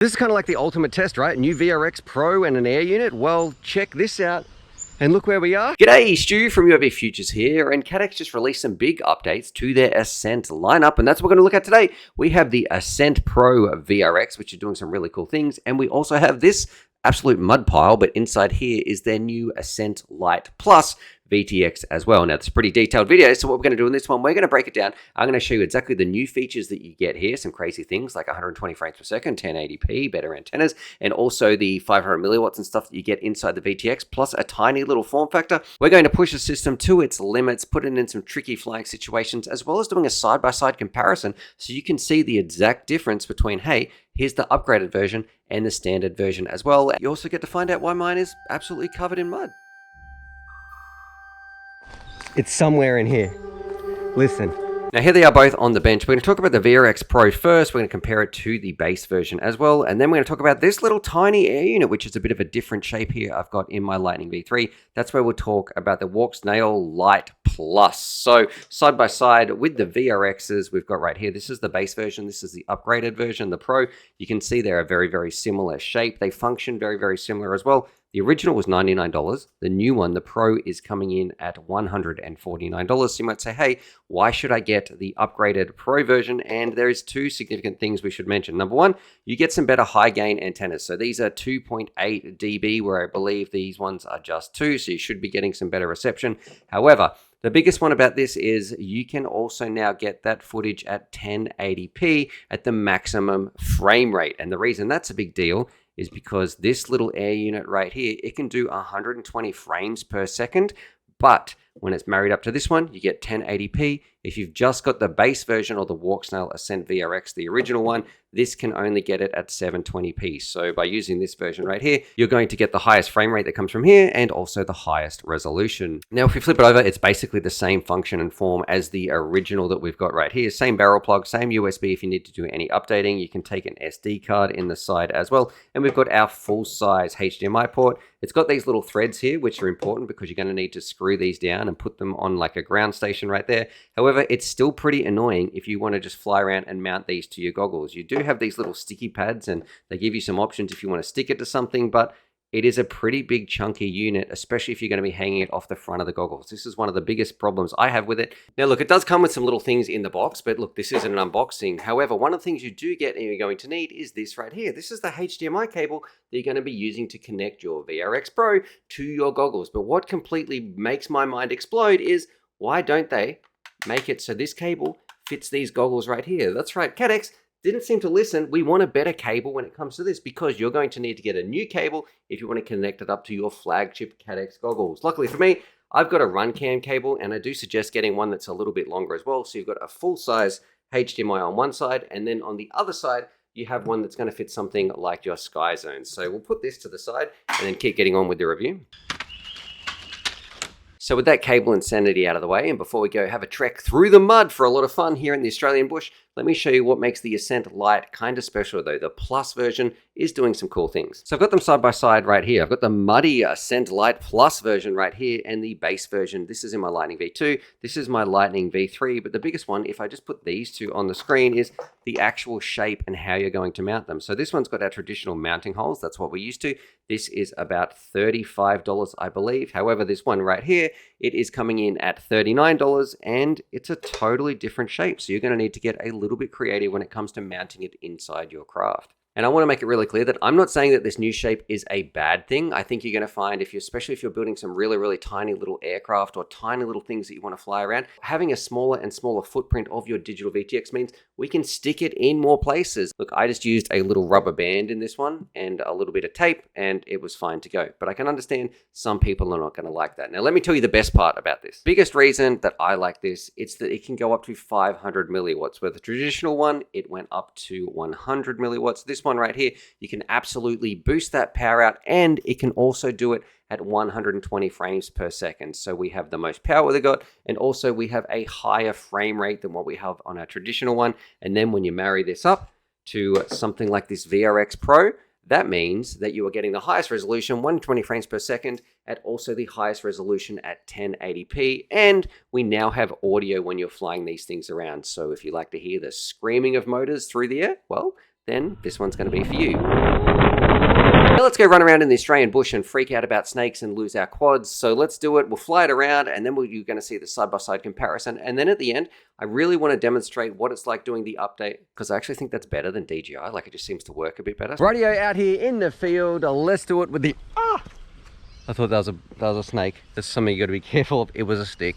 This is kind of like the ultimate test, right? New VRX Pro and an air unit. Well, check this out. And look where we are. G'day, Stu from UAVfutures here, and Caddx just released some big updates to their Ascent lineup, and that's what we're going to look at today. We have the Ascent Pro VRX, which is doing some really cool things, and we also have this absolute mud pile, but inside here is their new Ascent Lite Plus VTX as well. Now, it's a pretty detailed video, so what we're going to do in this one, we're going to break it down. I'm going to show you exactly the new features that you get here, some crazy things like 120 frames per second, 1080p, better antennas, and also the 500 milliwatts and stuff that you get inside the VTX, plus a tiny little form factor. We're going to push the system to its limits, put it in some tricky flying situations, as well as doing a side-by-side comparison so you can see the exact difference between, hey, here's the upgraded version and the standard version as well. You also get to find out why mine is absolutely covered in mud. It's somewhere in here. Listen. Now here they are both on the bench. We're going to talk about the VRX Pro first. We're going to compare it to the base version as well. And then we're going to talk about this little tiny air unit, which is a bit of a different shape here I've got in my Lightning V3. That's where we'll talk about the Walk-Snail Lite Plus. So side by side with the VRXs we've got right here. This is the base version. This is the upgraded version, the Pro. You can see they're a very, very similar shape. They function very, very similar as well. The original was $99. The new one, the Pro, is coming in at $149. So you might say, hey, why should I get the upgraded Pro version? And there is two significant things we should mention. Number one, you get some better high gain antennas. So these are 2.8 dB, where I believe these ones are just 2. So you should be getting some better reception. However, the biggest one about this is you can also now get that footage at 1080p at the maximum frame rate. And the reason that's a big deal is because this little air unit right here, it can do 120 frames per second, but when it's married up to this one, you get 1080p. If you've just got the base version or the Walk-Snail Ascent VRX, the original one, this can only get it at 720p. So by using this version right here, you're going to get the highest frame rate that comes from here and also the highest resolution. Now, if we flip it over, it's basically the same function and form as the original that we've got right here. Same barrel plug, same USB if you need to do any updating. You can take an SD card in the side as well. And we've got our full-size HDMI port. It's got these little threads here, which are important because you're going to need to screw these down and put them on like a ground station right there. However, it's still pretty annoying if you want to just fly around and mount these to your goggles. You do have these little sticky pads and they give you some options if you want to stick it to something, but it is a pretty big chunky unit, especially if you're going to be hanging it off the front of the goggles. This is one of the biggest problems I have with it. Now look, it does come with some little things in the box, but look, this isn't an unboxing. However, one of the things you do get and you're going to need is this right here. This is the HDMI cable that you're going to be using to connect your VRX Pro to your goggles. But what completely makes my mind explode is, why don't they make it so this cable fits these goggles right here? That's right, Caddx didn't seem to listen. We want a better cable when it comes to this because you're going to need to get a new cable if you want to connect it up to your flagship Caddx goggles. Luckily for me, I've got a run cam cable, and I do suggest getting one that's a little bit longer as well. So you've got a full-size HDMI on one side, and then on the other side, you have one that's going to fit something like your Sky Zone. So we'll put this to the side and then keep getting on with the review. So with that cable insanity out of the way, and before we go have a trek through the mud for a lot of fun here in the Australian bush, let me show you what makes the Ascent Lite kind of special though. The Plus version is doing some cool things. So I've got them side by side right here. I've got the muddy Ascent Lite Plus version right here and the base version. This is in my Lightning V2. This is my Lightning V3. But the biggest one, if I just put these two on the screen, is the actual shape and how you're going to mount them. So this one's got our traditional mounting holes. That's what we're used to. This is about $35, I believe. However, this one right here, it is coming in at $39 and it's a totally different shape. So you're going to need to get a little bit creative when it comes to mounting it inside your craft. And I want to make it really clear that I'm not saying that this new shape is a bad thing. I think you're going to find, especially if you're building some really, really tiny little aircraft or tiny little things that you want to fly around, having a smaller and smaller footprint of your digital VTX means we can stick it in more places. Look, I just used a little rubber band in this one and a little bit of tape, and it was fine to go. But I can understand some people are not going to like that. Now, let me tell you the best part about this. Biggest reason that I like this, it's that it can go up to 500 milliwatts, where the traditional one, it went up to 100 milliwatts. This one right here, you can absolutely boost that power out, and it can also do it at 120 frames per second. So we have the most power they got, and also we have a higher frame rate than what we have on our traditional one. And then when you marry this up to something like this VRX Pro, that means that you are getting the highest resolution, 120 frames per second, at also the highest resolution at 1080p. And we now have audio when you're flying these things around. So if you like to hear the screaming of motors through the air, well, then this one's going to be for you. Now let's go run around in the Australian bush and freak out about snakes and lose our quads. So let's do it. We'll fly it around, and then you're going to see the side-by-side comparison. And then at the end, I really want to demonstrate what it's like doing the update, because I actually think that's better than DJI. Like, it just seems to work a bit better. Radio out here in the field. Let's do it with the... I thought that was a snake. That's something you got to be careful of. It was a stick.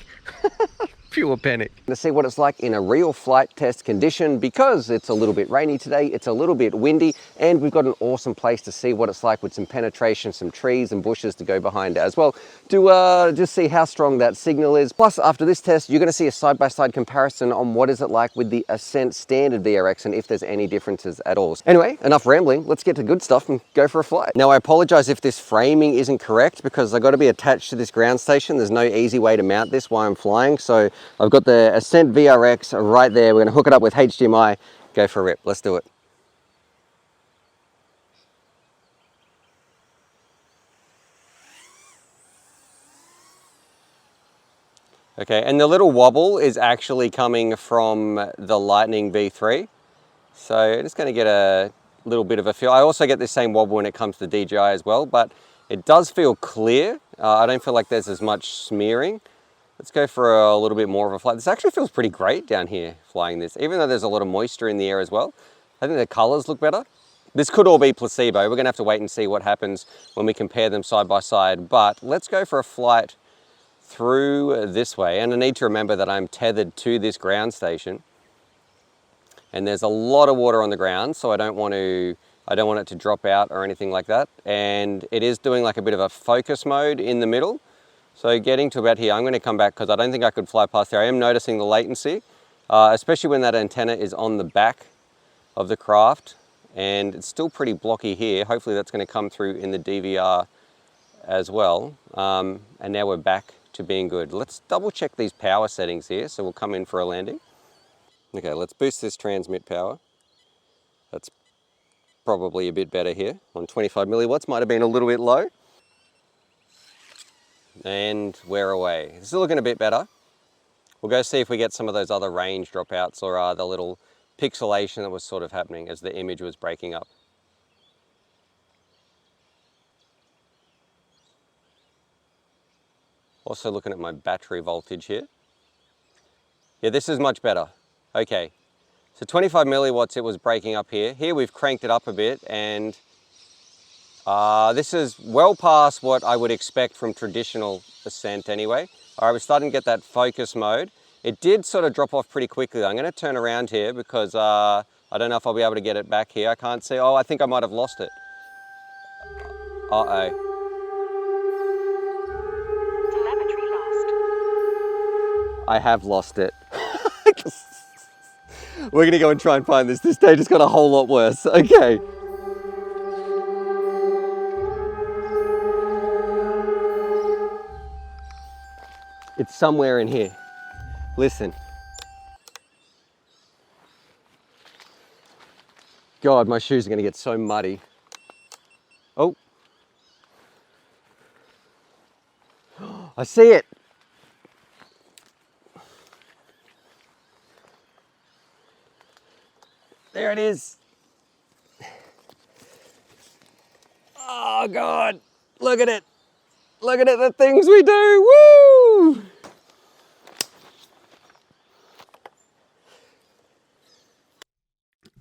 Pure panic. To see what it's like in a real flight test condition, because it's a little bit rainy today, it's a little bit windy, and we've got an awesome place to see what it's like with some penetration, some trees and bushes to go behind as well, to just see how strong that signal is. Plus, after this test, you're going to see a side-by-side comparison on what is it like with the Ascent standard VRX and if there's any differences at all. Anyway, enough rambling. Let's get to good stuff and go for a flight. Now, I apologize if this framing isn't correct, because I got to be attached to this ground station. There's no easy way to mount this while I'm flying, so I've got the Ascent VRX right there. We're going to hook it up with HDMI, go for a rip. Let's do it. Okay, and the little wobble is actually coming from the Lightning V3. So I'm just going to get a little bit of a feel. I also get the same wobble when it comes to DJI as well, but it does feel clear. I don't feel like there's as much smearing. Let's go for a little bit more of a flight. This actually feels pretty great down here flying this, even though there's a lot of moisture in the air as well. I think the colors look better. This could all be placebo. We're gonna have to wait and see what happens when we compare them side by side, but let's go for a flight through this way. And I need to remember that I'm tethered to this ground station, and there's a lot of water on the ground, so I don't want it to drop out or anything like that. And it is doing like a bit of a focus mode in the middle. So getting to about here, I'm going to come back because I don't think I could fly past there. I am noticing the latency, especially when that antenna is on the back of the craft, and it's still pretty blocky here. Hopefully that's going to come through in the DVR as well. And now we're back to being good. Let's double check these power settings here. So we'll come in for a landing. Okay, let's boost this transmit power. That's probably a bit better here on 25 milliwatts. Might have been a little bit low. And we're away. This is looking a bit better. We'll go see if we get some of those other range dropouts or the little pixelation that was sort of happening as the image was breaking up. Also looking at my battery voltage here. Yeah, this is much better. Okay, so 25 milliwatts it was breaking up here. Here we've cranked it up a bit, and this is well past what I would expect from traditional Ascent anyway. All right, we're starting to get that focus mode. It did sort of drop off pretty quickly. I'm going to turn around here because I don't know if I'll be able to get it back here. I can't see. Oh, I think I might have lost it. Uh-oh. Telemetry lost. I have lost it. We're going to go and try and find this. This day just got a whole lot worse. Okay. It's somewhere in here. Listen. God, my shoes are going to get so muddy. Oh. I see it. There it is. Oh God, look at it. Look at it, the things we do, woo!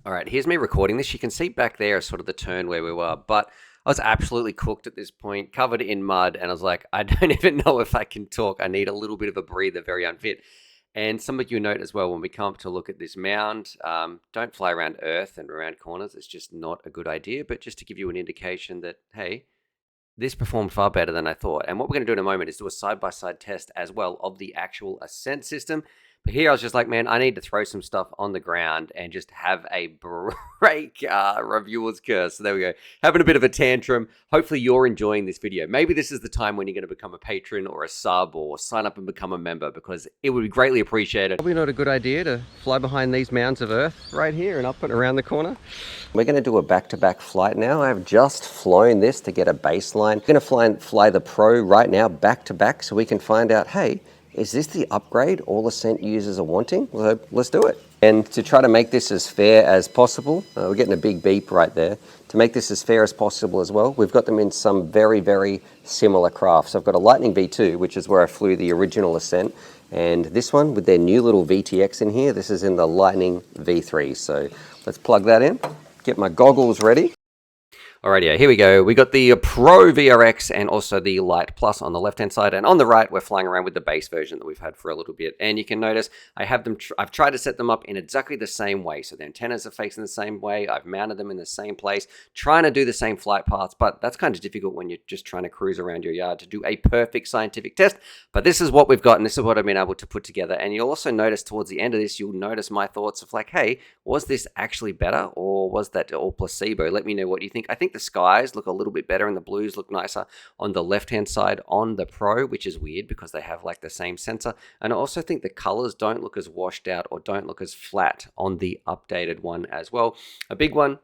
All right, here's me recording this. You can see back there sort of the turn where we were, but I was absolutely cooked at this point, covered in mud, and I was like, I don't even know if I can talk. I need a little bit of a breather, very unfit. And some of you note as well, when we come up to look at this mound, don't fly around earth and around corners. It's just not a good idea, but just to give you an indication that, hey, this performed far better than I thought. And what we're going to do in a moment is do a side-by-side test as well of the actual Ascent system. But here I was just like, man, I need to throw some stuff on the ground and just have a break reviewer's curse. So there we go. Having a bit of a tantrum. Hopefully you're enjoying this video. Maybe this is the time when you're going to become a patron or a sub or sign up and become a member, because it would be greatly appreciated. Probably not a good idea to fly behind these mounds of earth right here and up and around the corner. We're going to do a back-to-back flight now. I've just flown this to get a baseline. I'm going to fly the Pro right now back-to-back so we can find out, hey, is this the upgrade all Ascent users are wanting? So let's do it. And to try to make this as fair as possible, we're getting a big beep right there. To make this as fair as possible as well, we've got them in some very, very similar crafts. I've got a Lightning V2, which is where I flew the original Ascent, and this one with their new little VTX in here, this is in the Lightning V3. So let's plug that in, get my goggles ready. Alrighty, here we go. We got the Pro VRX and also the Lite Plus on the left-hand side, and on the right, we're flying around with the base version that we've had for a little bit. And you can notice I have them. I've tried to set them up in exactly the same way, so the antennas are facing the same way. I've mounted them in the same place, trying to do the same flight paths. But that's kind of difficult when you're just trying to cruise around your yard to do a perfect scientific test. But this is what we've got, and this is what I've been able to put together. And you'll also notice towards the end of this, you'll notice my thoughts of like, hey, was this actually better, or was that all placebo? Let me know what you think. I think the skies look a little bit better and the blues look nicer on the left hand side on the Pro, which is weird because they have like the same sensor. And I also think the colors don't look as washed out or don't look as flat on the updated one as well. A big one,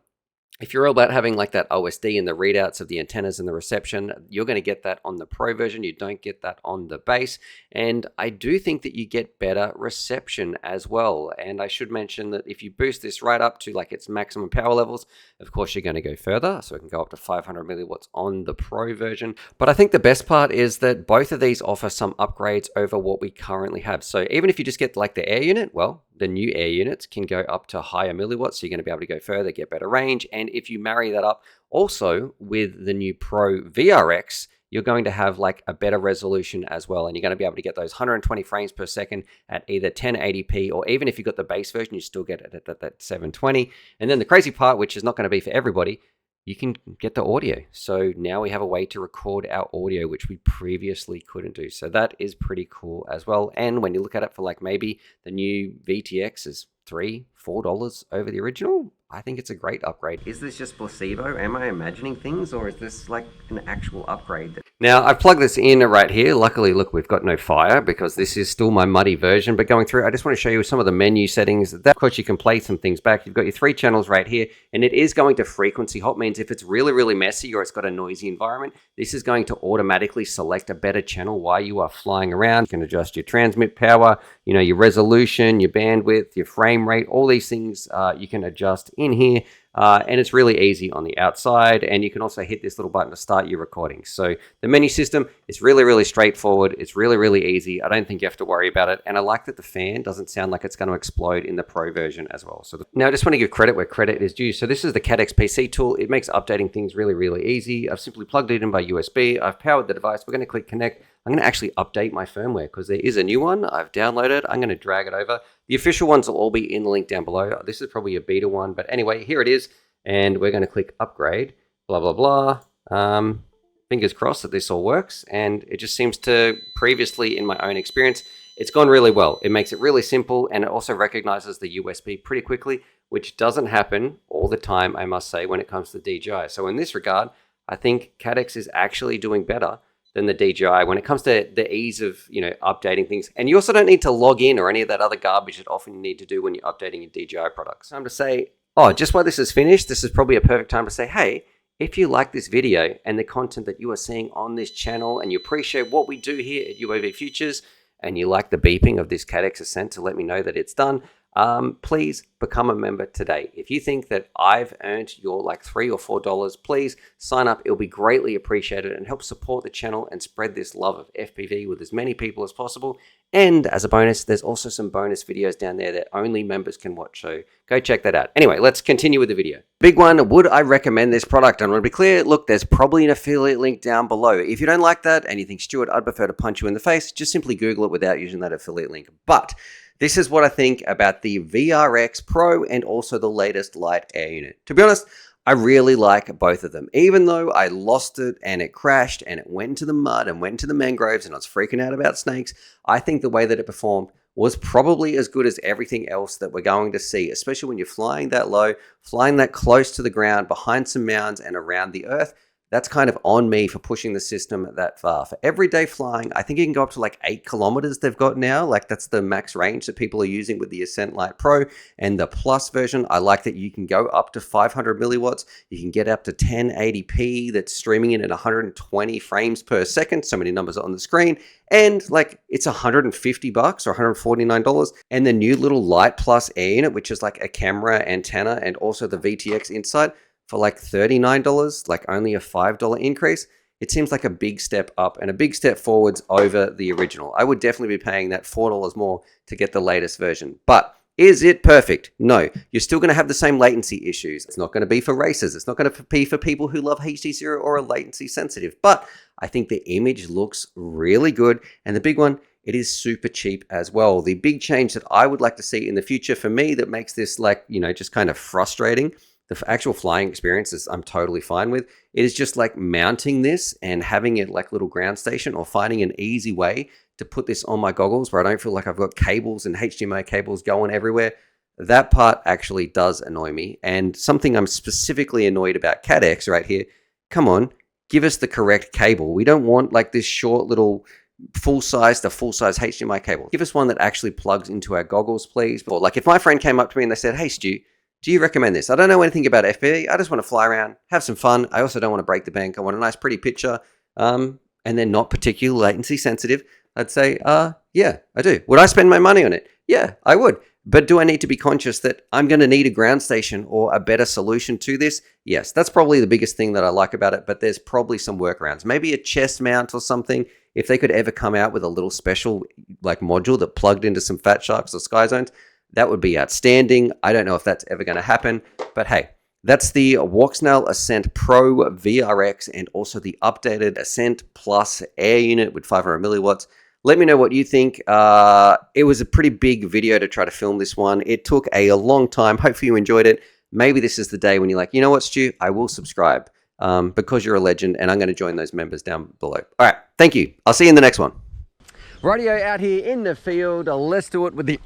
if you're all about having like that OSD and the readouts of the antennas and the reception, you're going to get that on the Pro version. You don't get that on the base. And I do think that you get better reception as well. And I should mention that if you boost this right up to like its maximum power levels, of course you're going to go further. So it can go up to 500 milliwatts on the Pro version. But I think the best part is that both of these offer some upgrades over what we currently have. So even if you just get like the air unit, well, the new air units can go up to higher milliwatts, so you're going to be able to go further, get better range. And if you marry that up also with the new Pro VRX, you're going to have like a better resolution as well. And you're going to be able to get those 120 frames per second at either 1080p, or even if you got the base version, you still get it at that 720. And then the crazy part, which is not going to be for everybody, you can get the audio. So now we have a way to record our audio, which we previously couldn't do. So that is pretty cool as well. And when you look at it for like maybe the new VTX is $3-4 over the original, I think it's a great upgrade. Is this just placebo? Am I imagining things, or is this like an actual upgrade? Now, I've plugged this in right here. Luckily, look, we've got no fire because this is still my muddy version. But going through, I just want to show you some of the menu settings. That, of course, you can play some things back. You've got your 3 channels right here, and it is going to frequency hop. Means if it's really, really messy or it's got a noisy environment, this is going to automatically select a better channel while you are flying around. You can adjust your transmit power, you know, your resolution, your bandwidth, your frame rate, all these things you can adjust in here. And it's really easy on the outside, and you can also hit this little button to start your recording. So the menu system is really, really straightforward. It's really, really easy. I don't think you have to worry about it. And I like that the fan doesn't sound like it's going to explode in the Pro version as well. So now I just want to give credit where credit is due. So this is the Caddx PC tool. It makes updating things really, really easy. I've simply plugged it in by USB. I've powered the device. We're going to click connect. I'm going to actually update my firmware because there is a new one I've downloaded. I'm going to drag it over. The official ones will all be in the link down below. This is probably a beta one, but anyway, here it is. And we're going to click upgrade, blah, blah, blah. Fingers crossed that this all works. And it just seems to, previously in my own experience, it's gone really well. It makes it really simple, and it also recognizes the USB pretty quickly, which doesn't happen all the time, I must say, when it comes to DJI. So in this regard, I think Caddx is actually doing better than the DJI when it comes to the ease of, you know, updating things. And you also don't need to log in or any of that other garbage that often you need to do when you're updating your DJI products. Time to say, oh, just while this is finished, this is probably a perfect time to say, hey, if you like this video and the content that you are seeing on this channel, and you appreciate what we do here at UAVfutures, and you like the beeping of this Caddx Ascent to let me know that it's done, please become a member today. If you think that I've earned your like $3 or $4, please sign up. It'll be greatly appreciated and help support the channel and spread this love of FPV with as many people as possible. And as a bonus, there's also some bonus videos down there that only members can watch. So go check that out. Anyway, let's continue with the video. Big one, would I recommend this product? I want to be clear, look, there's probably an affiliate link down below. If you don't like that and you think, Stuart, I'd prefer to punch you in the face, just simply Google it without using that affiliate link. But this is what I think about the VRX Pro and also the latest Lite Air unit. To be honest, I really like both of them. Even though I lost it and it crashed and it went into the mud and went into the mangroves and I was freaking out about snakes, I think the way that it performed was probably as good as everything else that we're going to see, especially when you're flying that low, flying that close to the ground, behind some mounds and around the earth. that's kind of on me for pushing the system that far. For everyday flying, I think you can go up to like 8 kilometers they've got now. Like that's the max range that people are using with the Ascent Lite Pro. And the Plus version, I like that you can go up to 500 milliwatts. You can get up to 1080p that's streaming in at 120 frames per second. So many numbers on the screen. And like it's $150 or $149. And the new little Lite Plus Air unit, which is like a camera, antenna, and also the VTX inside, for like $39, like only a $5 increase. It seems like a big step up and a big step forwards over the original. I would definitely be paying that $4 more to get the latest version. But is it perfect? No. You're still going to have the same latency issues. It's not going to be for racers. It's not going to be for people who love HD0 or are latency sensitive. But I think the image looks really good. And the big one, it is super cheap as well. The big change that I would like to see in the future for me that makes this like, just kind of frustrating, the actual flying experiences I'm totally fine with. It is just like mounting this and having it like little ground station, or finding an easy way to put this on my goggles where I don't feel like I've got cables and HDMI cables going everywhere. That part actually does annoy me. And something I'm specifically annoyed about Caddx right here, come on, give us the correct cable. We don't want like this short little full-size HDMI cable. Give us one that actually plugs into our goggles, please. Or like if my friend came up to me and they said, hey Stu, do you recommend this? I don't know anything about FPV. I just want to fly around, have some fun. I also don't want to break the bank. I want a nice, pretty picture, and they're not particularly latency sensitive. I'd say, yeah, I do. Would I spend my money on it? Yeah, I would. But do I need to be conscious that I'm going to need a ground station or a better solution to this? Yes, that's probably the biggest thing that I like about it, but there's probably some workarounds. Maybe a chest mount or something. If they could ever come out with a little special like module that plugged into some Fat Sharks or Sky Zones, that would be outstanding. I don't know if that's ever going to happen, but hey, that's the Caddx Ascent Pro VRX and also the updated Ascent Plus Air unit with 500 milliwatts. Let me know what you think. It was a pretty big video to try to film this one. It took a long time. Hopefully you enjoyed it. Maybe this is the day when you're like, you know what, Stu, I will subscribe because you're a legend, and I'm going to join those members down below. All right, thank you. I'll see you in the next one. Radio out here in the field. Let's do it with the